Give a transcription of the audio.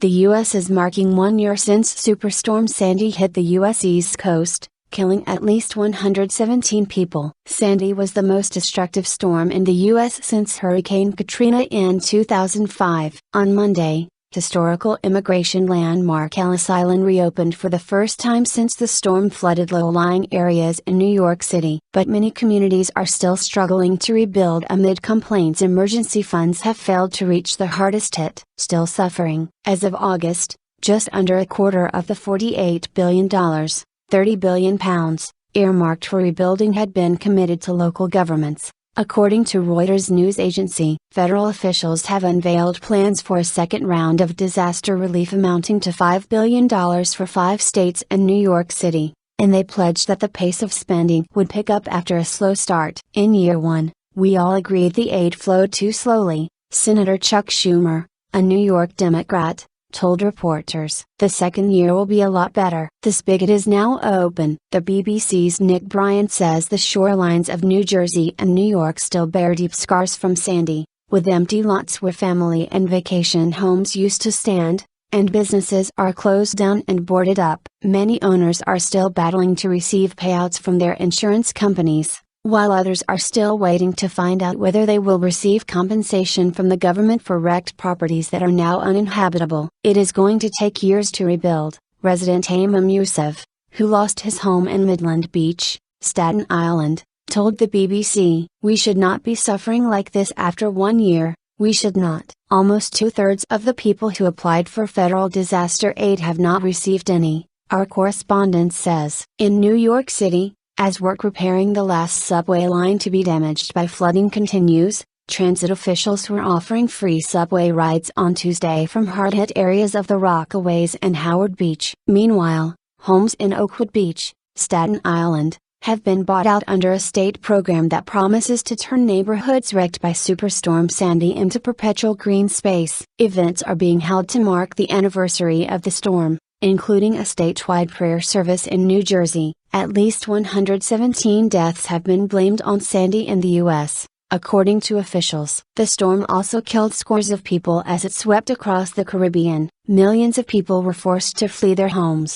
The U.S. is marking 1 year since Superstorm Sandy hit the U.S. East Coast, killing at least 117 people. Sandy was the most destructive storm in the U.S. since Hurricane Katrina in 2005. On Monday, historical immigration landmark Ellis Island reopened for the first time since the storm flooded low-lying areas in New York City. But many communities are still struggling to rebuild amid complaints emergency funds have failed to reach the hardest hit. Still suffering. As of August, just under a quarter of the $48 billion, £30 billion, earmarked for rebuilding had been committed to local governments. According to Reuters news agency, federal officials have unveiled plans for a second round of disaster relief amounting to $5 billion for 5 states and New York City, and they pledged that the pace of spending would pick up after a slow start. In year 1, we all agreed the aid flowed too slowly, Senator Chuck Schumer, a New York Democrat, told reporters. The second year will be a lot better. The spigot is now open. The BBC's Nick Bryant says the shorelines of New Jersey and New York still bear deep scars from Sandy, with empty lots where family and vacation homes used to stand, and businesses are closed down and boarded up. Many owners are still battling to receive payouts from their insurance companies, while others are still waiting to find out whether they will receive compensation from the government for wrecked properties that are now uninhabitable. It is going to take years to rebuild, resident Amam Youssef, who lost his home in Midland Beach, Staten Island, told the BBC. We should not be suffering like this after 1 year, we should not. Almost 2/3 of the people who applied for federal disaster aid have not received any, our correspondent says. In New York City, as work repairing the last subway line to be damaged by flooding continues, transit officials were offering free subway rides on Tuesday from hard-hit areas of the Rockaways and Howard Beach. Meanwhile, homes in Oakwood Beach, Staten Island, have been bought out under a state program that promises to turn neighborhoods wrecked by Superstorm Sandy into perpetual green space. Events are being held to mark the anniversary of the storm, including a statewide prayer service in New Jersey. At least 117 deaths have been blamed on Sandy in the U.S., according to officials. The storm also killed scores of people as it swept across the Caribbean. Millions of people were forced to flee their homes.